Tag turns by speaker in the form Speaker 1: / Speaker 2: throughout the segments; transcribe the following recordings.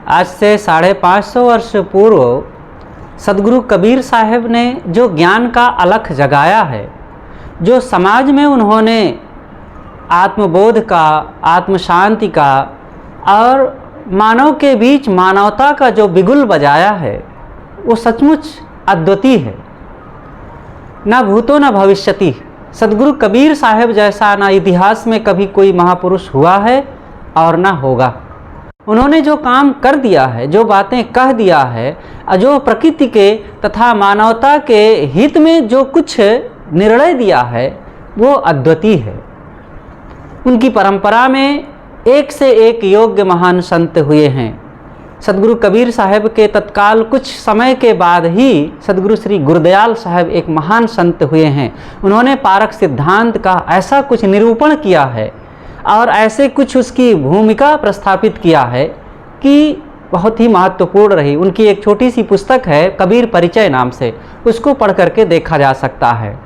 Speaker 1: आज से 550 वर्ष पूर्व सदगुरु कबीर साहब ने जो ज्ञान का अलख जगाया है, जो समाज में उन्होंने आत्मबोध का, आत्म शांति का और मानव के बीच मानवता का जो बिगुल बजाया है, वो सचमुच अद्वितीय है। न भूतो न भविष्यति। सदगुरु कबीर साहब जैसा ना इतिहास में कभी कोई महापुरुष हुआ है और ना होगा। उन्होंने जो काम कर दिया है, जो बातें कह दिया है, जो प्रकृति के तथा मानवता के हित में जो कुछ निर्णय दिया है, वो अद्वितीय है। उनकी परंपरा में एक से एक योग्य महान संत हुए हैं। सदगुरु कबीर साहब के तत्काल कुछ समय के बाद ही सदगुरु श्री गुरुदयाल साहब एक महान संत हुए हैं। उन्होंने पारक सिद्धांत का ऐसा कुछ निरूपण किया है और ऐसे कुछ उसकी भूमिका प्रस्थापित किया है कि बहुत ही महत्वपूर्ण रही। उनकी एक छोटी सी पुस्तक है कबीर परिचय नाम से, उसको पढ़ करके देखा जा सकता है।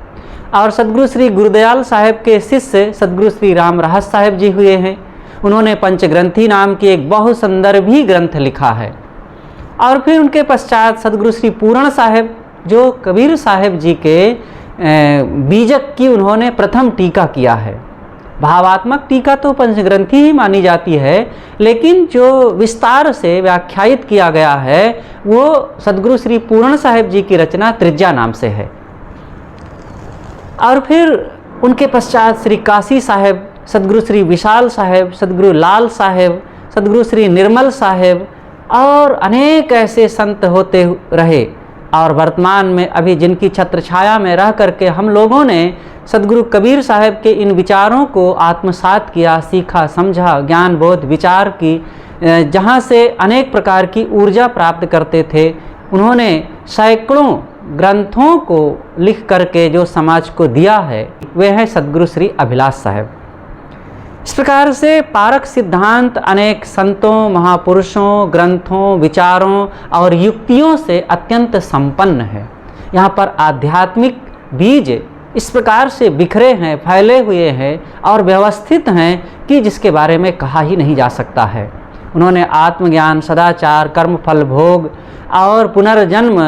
Speaker 1: और सदगुरु श्री गुरुदयाल साहब के शिष्य सदगुरु श्री राम रहस साहब जी हुए हैं। उन्होंने पंचग्रंथी नाम की एक बहुत सुंदर भी ग्रंथ लिखा है। और फिर उनके पश्चात सदगुरु श्री पूरण साहब, जो कबीर साहब जी के बीजक की उन्होंने प्रथम टीका किया है। भावात्मक टीका तो पंचग्रंथी ही मानी जाती है, लेकिन जो विस्तार से व्याख्यायित किया गया है वो सदगुरु श्री पूरण साहब जी की रचना त्रिज्या नाम से है। और फिर उनके पश्चात श्री काशी साहब, सदगुरु श्री विशाल साहब, सदगुरु लाल साहब, सदगुरु श्री निर्मल साहब और अनेक ऐसे संत होते रहे। और वर्तमान में अभी जिनकी छत्र छाया में रह करके हम लोगों ने सदगुरु कबीर साहब के इन विचारों को आत्मसात किया, सीखा, समझा, ज्ञान बोध विचार की, जहाँ से अनेक प्रकार की ऊर्जा प्राप्त करते थे। उन्होंने सैकड़ों ग्रंथों को लिख करके जो समाज को दिया है, वे हैं सदगुरु श्री अभिलाष साहब। इस प्रकार से पारक सिद्धांत अनेक संतों, महापुरुषों, ग्रंथों, विचारों और युक्तियों से अत्यंत संपन्न है। यहाँ पर आध्यात्मिक बीज इस प्रकार से बिखरे हैं, फैले हुए हैं और व्यवस्थित हैं कि जिसके बारे में कहा ही नहीं जा सकता है। उन्होंने आत्मज्ञान, सदाचार, कर्म फल भोग और पुनर्जन्म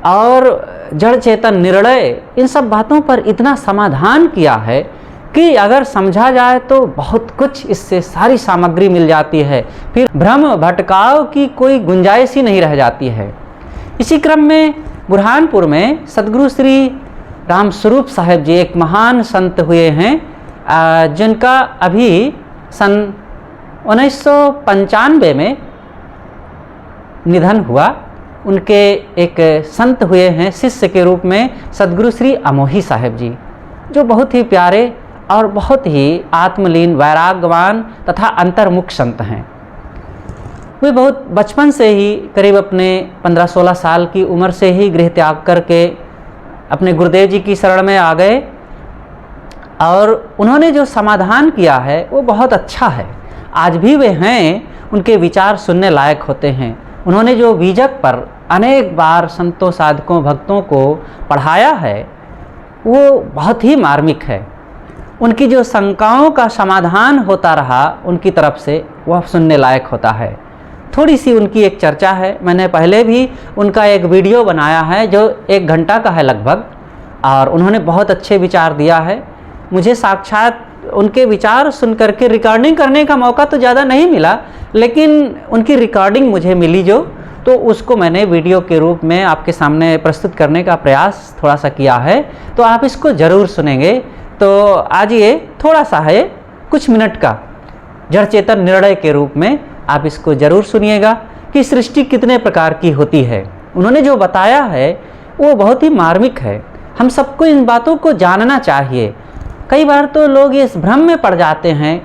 Speaker 1: और जड़ चेतन निर्णय, इन सब बातों पर इतना समाधान किया है कि अगर समझा जाए तो बहुत कुछ इससे सारी सामग्री मिल जाती है। फिर भ्रम भटकाव की कोई गुंजाइश ही नहीं रह जाती है। इसी क्रम में बुरहानपुर में सदगुरु श्री रामस्वरूप साहब जी एक महान संत हुए हैं, जिनका अभी सन 1995 में निधन हुआ। उनके एक संत हुए हैं शिष्य के रूप में सदगुरु श्री अमोही साहब जी, जो बहुत ही प्यारे और बहुत ही आत्मलीन, वैराग्यवान तथा अंतर्मुख संत हैं। वे बहुत बचपन से ही, करीब अपने 15-16 साल की उम्र से ही गृह त्याग करके अपने गुरुदेव जी की शरण में आ गए। और उन्होंने जो समाधान किया है वो बहुत अच्छा है। आज भी वे हैं, उनके विचार सुनने लायक होते हैं। उन्होंने जो बीजक पर अनेक बार संतों, साधकों, भक्तों को पढ़ाया है वो बहुत ही मार्मिक है। उनकी जो शंकाओं का समाधान होता रहा उनकी तरफ से, वह सुनने लायक होता है। थोड़ी सी उनकी एक चर्चा है, मैंने पहले भी उनका एक वीडियो बनाया है जो 1 घंटा का है लगभग, और उन्होंने बहुत अच्छे विचार दिया है। मुझे साक्षात उनके विचार सुन करके रिकॉर्डिंग करने का मौका तो ज़्यादा नहीं मिला, लेकिन उनकी रिकॉर्डिंग मुझे मिली जो, तो उसको मैंने वीडियो के रूप में आपके सामने प्रस्तुत करने का प्रयास थोड़ा सा किया है। तो आप इसको ज़रूर सुनेंगे। तो आज ये थोड़ा सा है, कुछ मिनट का जड़ चेतन निर्णय के रूप में आप इसको ज़रूर सुनिएगा कि सृष्टि कितने प्रकार की होती है। उन्होंने जो बताया है वो बहुत ही मार्मिक है। हम सबको इन बातों को जानना चाहिए। कई बार तो लोग इस भ्रम में पड़ जाते हैं,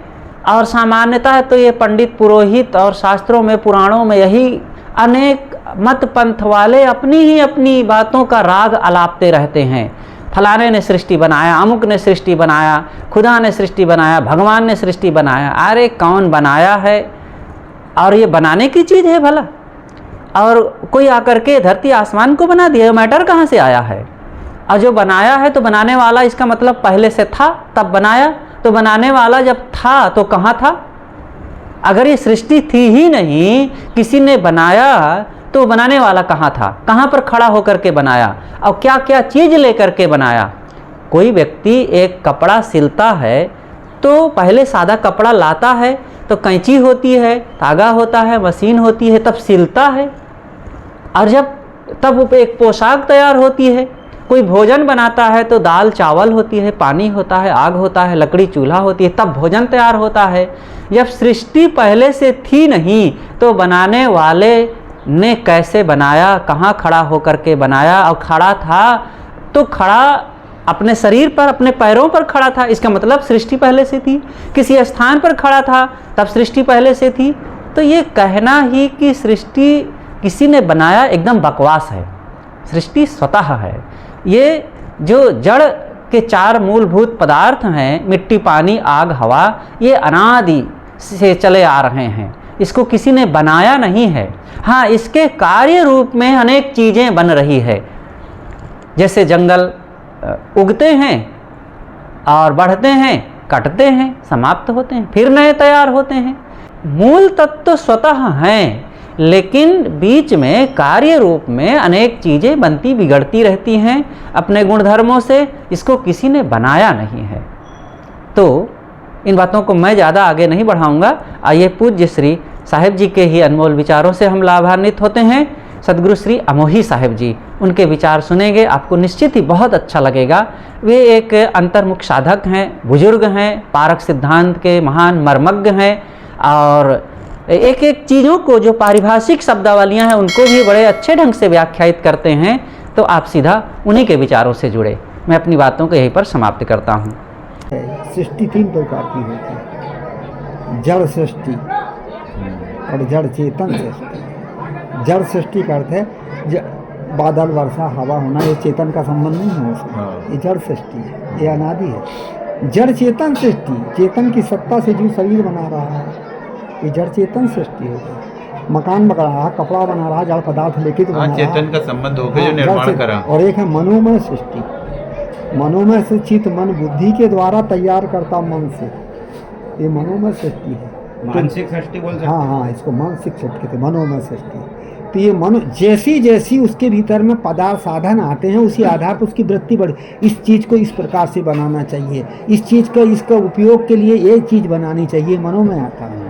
Speaker 1: और सामान्यतः तो ये पंडित पुरोहित और शास्त्रों में, पुराणों में यही अनेक मत पंथ वाले अपनी ही अपनी बातों का राग अलापते रहते हैं। फलाने ने सृष्टि बनाया, अमुक ने सृष्टि बनाया, खुदा ने सृष्टि बनाया, भगवान ने सृष्टि बनाया। अरे कौन बनाया है? और ये बनाने की चीज़ है भला? और कोई आकर के धरती आसमान को बना दिया, मैटर कहाँ से आया है? और जो बनाया है तो बनाने वाला, इसका मतलब पहले से था तब बनाया, तो बनाने वाला जब था तो कहाँ था? अगर ये सृष्टि थी ही नहीं, किसी ने बनाया, तो बनाने वाला कहाँ था, कहाँ पर खड़ा होकर के बनाया और क्या क्या चीज़ लेकर के बनाया। कोई व्यक्ति एक कपड़ा सिलता है तो पहले सादा कपड़ा लाता है, तो कैंची होती है, धागा होता है, मशीन होती है, तब सिलता है, और तब एक पोशाक तैयार होती है। कोई भोजन बनाता है तो दाल चावल होती है, पानी होता है, आग होता है, लकड़ी चूल्हा होती है, तब भोजन तैयार होता है। जब सृष्टि पहले से थी नहीं तो बनाने वाले ने कैसे बनाया, कहाँ खड़ा होकर के बनाया, और खड़ा था तो खड़ा अपने शरीर पर, अपने पैरों पर खड़ा था, इसका मतलब सृष्टि पहले से थी। किसी स्थान पर खड़ा था तब सृष्टि पहले से थी। तो ये कहना ही कि सृष्टि किसी ने बनाया एकदम बकवास है। सृष्टि स्वतः है। ये जो जड़ के चार मूलभूत पदार्थ हैं, मिट्टी, पानी, आग, हवा, ये अनादि से चले आ रहे हैं। इसको किसी ने बनाया नहीं है। हाँ, इसके कार्य रूप में अनेक चीज़ें बन रही है। जैसे जंगल उगते हैं और बढ़ते हैं, कटते हैं, समाप्त होते हैं, फिर नए तैयार होते हैं। मूल तत्व तो स्वतः हैं, लेकिन बीच में कार्य रूप में अनेक चीज़ें बनती बिगड़ती रहती हैं अपने गुणधर्मों से। इसको किसी ने बनाया नहीं है। तो इन बातों को मैं ज़्यादा आगे नहीं बढ़ाऊंगा। आइए पूज्य श्री साहिब जी के ही अनमोल विचारों से हम लाभान्वित होते हैं। सदगुरु श्री अमोही साहिब जी, उनके विचार सुनेंगे, आपको निश्चित ही बहुत अच्छा लगेगा। वे एक अंतर्मुख साधक हैं, बुजुर्ग हैं, पारक सिद्धांत के महान मर्मज्ञ हैं, और एक एक चीज़ों को जो पारिभाषिक शब्दावलियाँ हैं उनको भी बड़े अच्छे ढंग से व्याख्यायित करते हैं। तो आप सीधा उन्हीं के विचारों से जुड़े। मैं अपनी बातों को यहीं पर समाप्त करता हूँ।
Speaker 2: सृष्टि 3 प्रकार की होती है, जड़ सृष्टि और जड़ चेतन सृष्टि। जड़ सृष्टि का अर्थ है बादल, वर्षा, हवा होना, ये चेतन का संबंध नहीं है उसमें, ये जड़ सृष्टि है, ये अनादि है। जड़ चेतन सृष्टि, चेतन की सत्ता से जो शरीर बना रहा है, ये जड़ चेतन सृष्टि होगी। मकान बना रहा, कपड़ा बना रहा, जड़ पदार्थ लेके तो बना रहा,
Speaker 3: चेतन का संबंध होकर जो निर्माण करा।
Speaker 2: और एक है मनोमय सृष्टि, मनोमय से चित्त मन बुद्धि के द्वारा तैयार करता मन से, ये मनोमय सृष्टि है।
Speaker 3: मानसिक सृष्टि बोल सकते हैं।
Speaker 2: हाँ, इसको मानसिक सृष्टि कहते हैं, मनोमय सृष्टि। तो ये मनो जैसी जैसी उसके भीतर में पदार्थ साधन आते हैं, उसी आधार पर उसकी वृत्ति बढ़, इस चीज़ को इस प्रकार से बनाना चाहिए, इस चीज़ का इसका उपयोग के लिए ये चीज़ बनानी चाहिए, मनोमय आता है।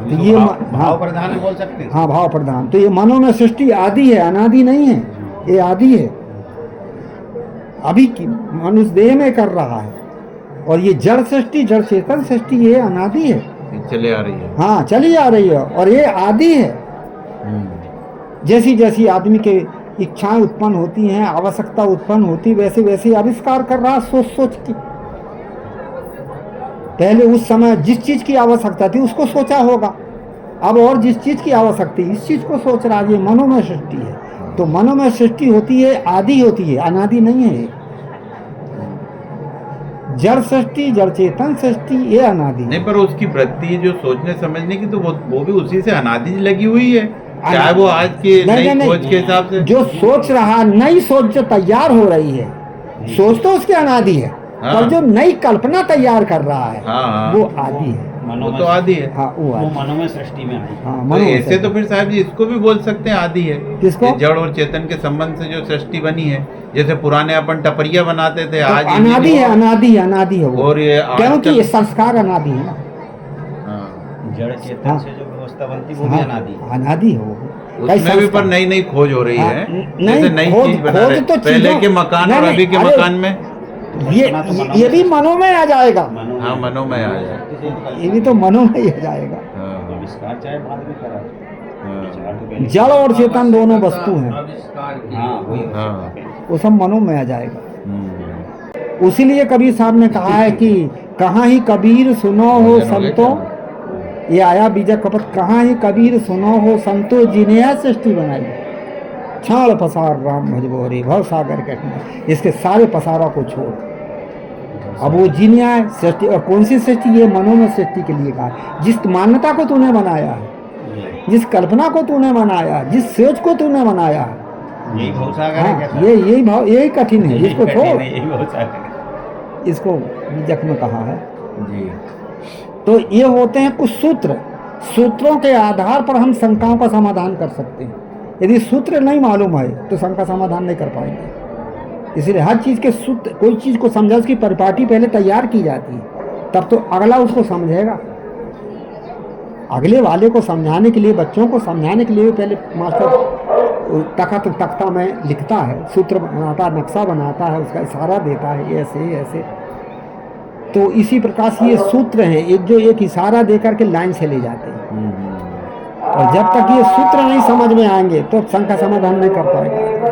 Speaker 2: तो ये
Speaker 3: भाव प्रधान बोल सकते हैं।
Speaker 2: हाँ, भाव प्रधान। तो ये मनोमय सृष्टि आदि है, अनादि नहीं है, ये आदि है। अभी की मनुष्य देह में कर रहा है। और ये जड़ सृष्टि, जड़ चेतन सृष्टि, ये अनादि है,
Speaker 3: चले आ रही है।
Speaker 2: हाँ, चली आ रही है, और ये आदि है। जैसी जैसी आदमी के इच्छाएं उत्पन्न होती हैं, आवश्यकता उत्पन्न होती, वैसे वैसे आविष्कार कर रहा, सोच सोच के। पहले उस समय जिस चीज की आवश्यकता थी उसको सोचा होगा, अब और जिस चीज की आवश्यकता इस चीज को सोच रहा है। ये मनोमय सृष्टि है। तो मनोमय सृष्टि होती है, आदि होती है, अनादि नहीं है। जड़ सृष्टि, जड़ चेतन सृष्टि, ये अनादि
Speaker 3: नहीं, पर उसकी वृत्ति जो सोचने समझने की, तो वो भी उसी से अनादि लगी हुई है, चाहे वो आज के नई खोज के हिसाब से।
Speaker 2: जो सोच रहा, नई सोच जो तैयार हो रही है, सोच तो उसके अनादि है।
Speaker 3: हाँ।
Speaker 2: पर जो नई कल्पना तैयार कर रहा है,
Speaker 3: हाँ,
Speaker 2: वो आदि है,
Speaker 3: वो तो आदि है।
Speaker 2: हाँ, वो
Speaker 4: मनोमय सृष्टि में आई।
Speaker 2: हाँ,
Speaker 3: तो ऐसे तो फिर साहब जी इसको भी बोल सकते हैं आदि है।
Speaker 2: किसको?
Speaker 3: ये जड़ और चेतन के संबंध से जो सृष्टि बनी है, जैसे पुराने अपन टपरिया बनाते थे,
Speaker 2: तो
Speaker 3: आज
Speaker 2: अनादि है, अनादि है, अनादि है वो।
Speaker 3: और ये आज
Speaker 2: क्योंकि
Speaker 3: तक-
Speaker 2: ये संस्कार अनादि है ना।
Speaker 3: हाँ।
Speaker 4: जड़ चेतन
Speaker 2: हाँ।
Speaker 4: से जो व्यवस्था बनती वो भी अनादि है।
Speaker 2: अनादि है वो।
Speaker 3: उसमें भी पर नई नई खोज हो रही
Speaker 2: हाँ,
Speaker 3: है,
Speaker 2: नहीं,
Speaker 3: जैसे नई
Speaker 2: खोज-
Speaker 3: चीज बना
Speaker 2: खोज
Speaker 3: रहे
Speaker 2: तो
Speaker 3: पहले
Speaker 2: चीजों-
Speaker 3: के मकान और
Speaker 2: नहीं,
Speaker 3: अभी के
Speaker 2: अरे-
Speaker 3: मकान में।
Speaker 2: ये भी मनोमय आ जाएगा,
Speaker 3: हाँ, मनोमय आ जाए।
Speaker 2: ये भी तो मनोमय ही आ जाएगा।
Speaker 3: हाँ,
Speaker 4: आविष्कार चाहे बाद में करा,
Speaker 3: हाँ,
Speaker 4: विचार तो पहले-
Speaker 2: जड़ और चेतन दोनों वस्तु हैं,
Speaker 4: हाँ, वही
Speaker 3: हाँ।
Speaker 2: वो सब मनोमय आ जाएगा।
Speaker 3: हम्म।
Speaker 2: उसीलिए कबीर साहब ने कहा है कि कहाँ ही कबीर सुनो हो संतो, ये आया बीजा कपट, कहाँ ही कबीर सुनो हो संतो, जिन्हें सृष्टि बनाई, छाड़ पसार राम भजबोरी भव सागर कहना, इसके सारे पसारा को छोड़। अब वो जिन्या सृष्टि, और कौन सी सृष्टि? ये मनोमय सृष्टि के लिए कहा। जिस मान्यता को तूने बनाया है, जिस कल्पना को तूने बनाया, जिस सोच को तूने बनाया,
Speaker 4: यही भवसागर है।
Speaker 2: हाँ,
Speaker 4: कैसा?
Speaker 2: यही भाव, यही कठिन है, इसको
Speaker 4: कठिन है,
Speaker 2: छोड़।
Speaker 4: यही भवसागर है।
Speaker 2: इसको बीजक में कहा है।
Speaker 3: जी।
Speaker 2: तो ये होते हैं कुछ सूत्र, सूत्रों के आधार पर हम शंकाओं का समाधान कर सकते हैं। यदि सूत्र नहीं मालूम है तो शंका समाधान नहीं कर पाएंगे। इसलिए हर चीज़ के सूत्र, कोई चीज़ को समझा उसकी परिपाटी पहले तैयार की जाती है, तब तो अगला उसको समझेगा। अगले वाले को समझाने के लिए, बच्चों को समझाने के लिए पहले मास्टर तख्ता में लिखता है, सूत्र बनाता, नक्शा बनाता है, उसका इशारा देता है, ऐसे ऐसे। तो इसी प्रकार से ये सूत्र हैं, एक जो एक इशारा दे करके लाइन से ले जाते हैं। और जब तक ये सूत्र नहीं समझ में आएंगे तो शंका समाधान नहीं कर पाएगा।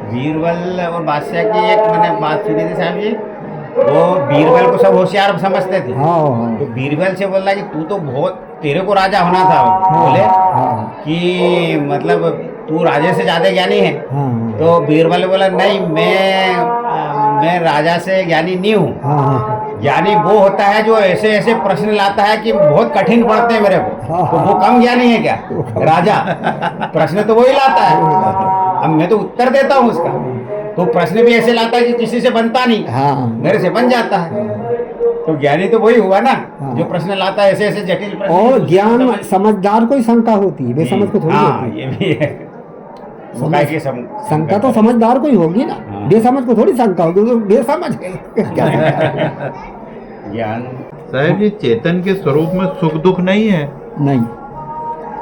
Speaker 4: बीरबल और बादशाह की एक मैंने बात सुनी थी साहब जी, वो बीरबल को सब होशियार समझते थे।
Speaker 2: हाँ।
Speaker 4: तो बीरबल से बोला कि तू तो बहुत, तेरे को राजा होना था। बोले कि मतलब तू राजे से ज्यादा ज्ञानी है। तो बीरबल ने बोला नहीं, मैं राजा से ज्ञानी नहीं हूँ। ज्ञानी वो होता है जो ऐसे ऐसे प्रश्न लाता है कि बहुत कठिन पड़ते हैं मेरे को। तो वो कम ज्ञानी है क्या? राजा प्रश्न तो वही लाता है, अब मैं तो उत्तर देता हूँ उसका। तो प्रश्न भी ऐसे लाता है कि किसी से बनता नहीं, मेरे से बन जाता है। तो ज्ञानी तो वही हुआ ना, जो प्रश्न लाता है ऐसे ऐसे जटिल प्रश्न।
Speaker 2: और ज्ञान समझदार को ही शंका होती है, बेसमझ को थोड़ी होती है।
Speaker 4: ये भी है।
Speaker 2: शंका तो समझदार को ही होगी ना, बेसमझ को थोड़ी शंका होगी, तो बेसमझ है।
Speaker 4: ज्ञान
Speaker 3: साहब जी, चेतन के स्वरूप में सुख दुख नहीं है।
Speaker 2: नहीं,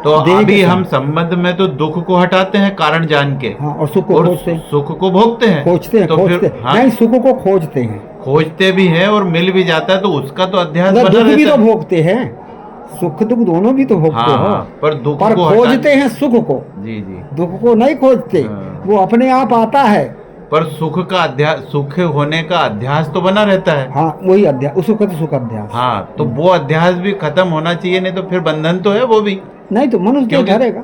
Speaker 3: तो अभी हम संबंध में तो दुख को हटाते हैं कारण जान के।
Speaker 2: हाँ, और सुख को खोजते हैं,
Speaker 3: सुख को भोगते हैं,
Speaker 2: खोजते हैं,
Speaker 3: तो
Speaker 2: खोजते
Speaker 3: फिर हाँ,
Speaker 2: नहीं, सुख को खोजते हैं,
Speaker 3: खोजते भी हैं और मिल भी जाता है, तो उसका तो अध्यास बना
Speaker 2: दुख भी
Speaker 3: रहता
Speaker 2: तो
Speaker 3: है।
Speaker 2: भोगते हैं, सुख दुख दोनों भी तो भोगते
Speaker 3: हाँ,
Speaker 2: हो।
Speaker 3: हाँ, पर दुख
Speaker 2: पर
Speaker 3: को
Speaker 2: खोजते हैं सुख को,
Speaker 3: जी जी।
Speaker 2: दुख को नहीं खोजते।
Speaker 3: हाँ।
Speaker 2: वो अपने आप आता है।
Speaker 3: पर सुख का अध्यास, सुख होने का अध्यास तो बना रहता है।
Speaker 2: हाँ, वही अध्यास, उसको कहते सुख अध्यास।
Speaker 3: हाँ, तो वो अध्यास भी खत्म होना चाहिए, नहीं तो फिर बंधन तो है वो भी।
Speaker 2: नहीं तो मनुष्य
Speaker 3: क्योंकि-
Speaker 2: धरेगा।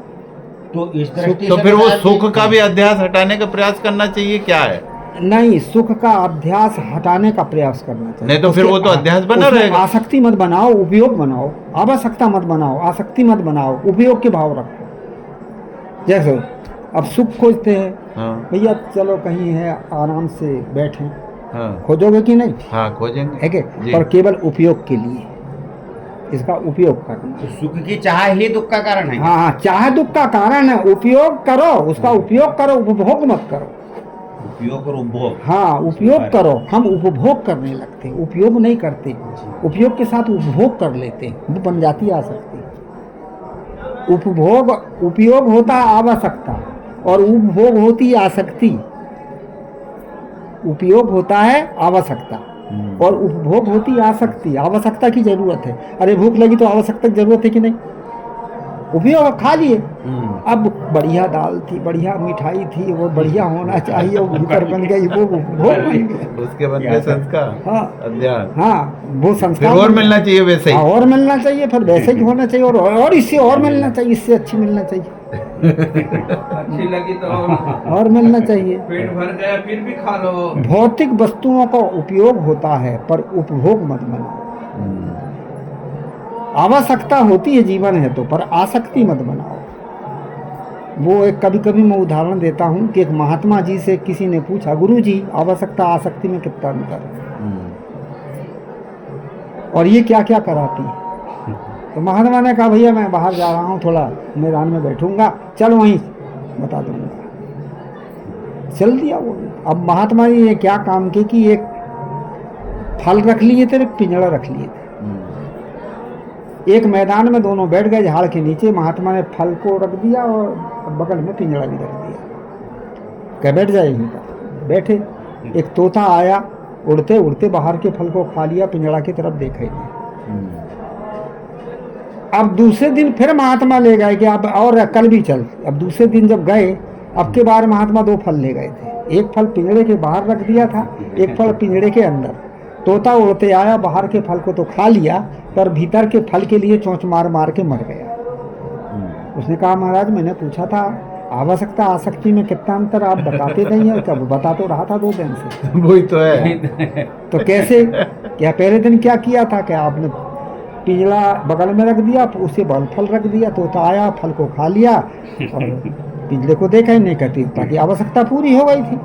Speaker 4: तो इस दृष्टि
Speaker 3: तो
Speaker 4: से
Speaker 3: फिर वो
Speaker 4: बताया कि-
Speaker 3: सुख का भी अध्यास हटाने का प्रयास करना चाहिए, क्या है?
Speaker 2: नहीं, सुख का अध्यास हटाने का प्रयास करना चाहिए।
Speaker 3: नहीं तो फिर वो तो अध्यास बना
Speaker 2: उसमें
Speaker 3: रहेगा।
Speaker 2: आसक्ति मत बनाओ, उपयोग बनाओ। आवश्यकता मत बनाओ, आसक्ति मत बनाओ, उपयोग के भाव रखो। जैसे अब सुख खोजते हैं,
Speaker 3: हाँ,
Speaker 2: भैया चलो कहीं है आराम से बैठे,
Speaker 3: हाँ,
Speaker 2: खोजोगे कि नहीं?
Speaker 3: हाँ, खोजेंगे
Speaker 2: है कि?
Speaker 3: जी।
Speaker 2: पर केवल उपयोग के लिए, इसका उपयोग करना।
Speaker 4: तो सुख की चाह ही दुख का कारण है।
Speaker 2: हाँ, चाहे दुख का कारण है, उपयोग करो, उसका उपयोग करो, उपभोग मत करो।
Speaker 4: उपयोग और उपभोग।
Speaker 2: हाँ, उपयोग करो। हम उपभोग करने लगते हैं, उपयोग नहीं करते। उपयोग के साथ उपभोग कर लेते हैं, वो बन जाती है आसक्ति। उपभोग, उपयोग होता है आवश्यकता और उपभोग होती है आसक्ति। उपयोग होता है आवश्यकता और उपभोग होती है आसक्ति। आवश्यकता की जरूरत है, अरे भूख लगी तो आवश्यकता की जरूरत है कि नहीं? उपयोग खा लिए, अब बढ़िया दाल थी, बढ़िया मिठाई थी, वो बढ़िया होना चाहिए, वो भीतर बन गई, वो उपभोग बन गया।
Speaker 3: उसके बाद में संस्कार,
Speaker 2: हाँ,
Speaker 3: अध्यास,
Speaker 2: हाँ, वो
Speaker 3: फिर
Speaker 2: संस्कार
Speaker 3: और
Speaker 2: बन
Speaker 3: मिलना चाहिए वैसे
Speaker 2: गया।
Speaker 3: ही।
Speaker 2: और मिलना चाहिए, फिर वैसे ही होना चाहिए, और इससे और मिलना चाहिए, इससे अच्छी मिलना चाहिए,
Speaker 5: अच्छी लगी तो
Speaker 2: और मिलना चाहिए।
Speaker 5: पेट भर गया फिर भी खा लो।
Speaker 2: भौतिक वस्तुओं का उपयोग होता है पर उपभोग मत बनाओ। आवश्यकता होती है जीवन है तो, पर आसक्ति मत बनाओ। वो एक कभी कभी मैं उदाहरण देता हूँ कि एक महात्मा जी से किसी ने पूछा, गुरु जी आवश्यकता आसक्ति में कितना अंतर है और ये क्या क्या कराती है? तो महात्मा ने कहा, भैया मैं बाहर जा रहा हूँ, थोड़ा मैदान में बैठूंगा, चल वहीं बता दूंगा। चल दिया वो। अब महात्मा जी ने क्या काम किया कि एक फल रख लिए थे, एक पिंजड़ा रख लिए थे। एक मैदान में दोनों बैठ गए झाड़ के नीचे। महात्मा ने फल को रख दिया और बगल में पिंजड़ा भी रख दिया, क्या बैठ जाए यहीं पर। बैठे, एक तोता आया, उड़ते उड़ते बाहर के फल को खा लिया, पिंजड़ा की तरफ देखा ही नहीं। अब दूसरे दिन फिर महात्मा ले गए कि अब और कल भी चल। अब दूसरे दिन जब गए, अब के बार महात्मा 2 फल ले गए थे। एक फल पिंजड़े के बाहर रख दिया था, एक फल पिंजड़े के अंदर। तोता उड़ते आया, बाहर के फल को तो खा लिया, पर भीतर के फल के लिए चोंच मार मार के मर गया। उसने कहा, महाराज मैंने पूछा था आवश्यकता आसक्ति में कितना अंतर, आप बताते नहीं है। कब बता तो रहा था 2 दिन से।
Speaker 3: वही तो है।
Speaker 2: तो कैसे? क्या पहले दिन क्या किया था? क्या आपने पिंजड़ा बगल में रख दिया, उसे बल फल रख दिया, तोता आया, फल को खा लिया और पिंजड़े को देखा ही नहीं करती, ताकि आवश्यकता पूरी हो गई थी।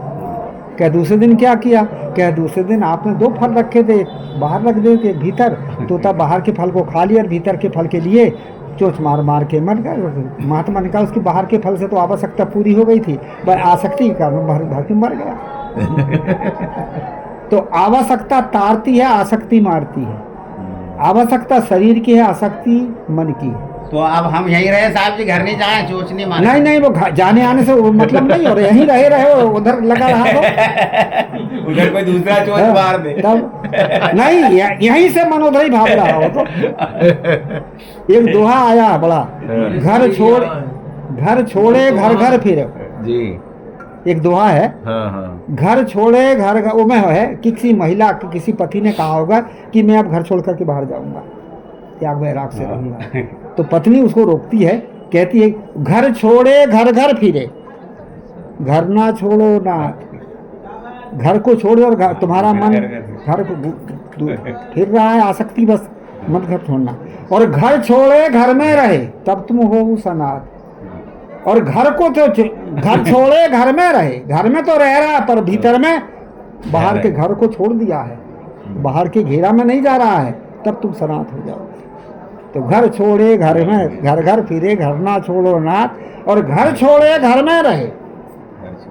Speaker 2: क्या दूसरे दिन क्या किया? क्या दूसरे दिन आपने 2 फल रखे थे, एक बाहर रख दिए थे भीतर, तोता बाहर के फल को खा लिया और भीतर के फल के लिए चोंच मार मार के मर गया। महात्मा ने कहा उसकी बाहर के फल से तो आवश्यकता पूरी हो गई थी, पर आसक्ति के कारण भर भर के मर गया। तो आवश्यकता तारती है, आसक्ति मारती है। आवश्यकता शरीर की है, आसक्ति मन की है।
Speaker 4: तो अब हम यहीं रहे साहब जी, घर नहीं जाए, चोच नहीं मारे?
Speaker 2: नहीं नहीं, वो जाने आने से वो मतलब नहीं, और यहीं रहे हो, उधर लगा रहा तो
Speaker 4: उधर कोई दूसरा चोच मार दे
Speaker 2: तब नहीं, यहीं से मन उधर ही भाग रहा हो। तो एक दोहा आया बड़ा, घर छोड़े घर घर फिरे
Speaker 3: जी।
Speaker 2: एक दोहा है,
Speaker 3: हाँ हाँ।
Speaker 2: घर छोड़े घर घर, वो में है कि किसी महिला की किसी पति ने कहा होगा कि मैं अब घर छोड़ करके बाहर जाऊंगा, त्याग वैराग से रहूंगा। तो पत्नी उसको रोकती है, कहती है घर छोड़े घर घर फिरे, घर ना छोड़ो नाथ। घर को छोड़ो और तुम्हारा मन घर को फिर रहा है, आसक्ति बस, मत घर छोड़ना। और घर छोड़े घर में रहे तब तुम हो सनाथ। और घर को तो घर छोड़े घर में रहे, घर में तो रह रहा पर भीतर में बाहर के घर को छोड़ दिया है, बाहर के घेरा में नहीं जा रहा है, तब तुम सनाथ हो जाओगे। तो घर छोड़े घर में घर घर फिरे, घर ना छोड़ो नाथ। और घर छोड़े घर में रहे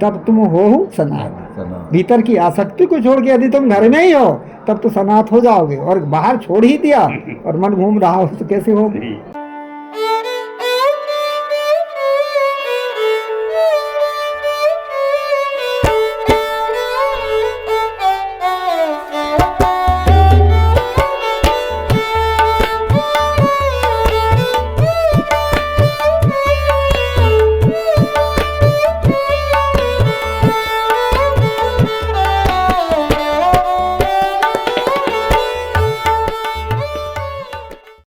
Speaker 2: तब तुम हो सनाथ। भीतर की आसक्ति को छोड़ के यदि तुम घर में ही हो तब तो सनाथ हो जाओगे। और बाहर छोड़ ही दिया और मन घूम रहा हो तो कैसे होगी?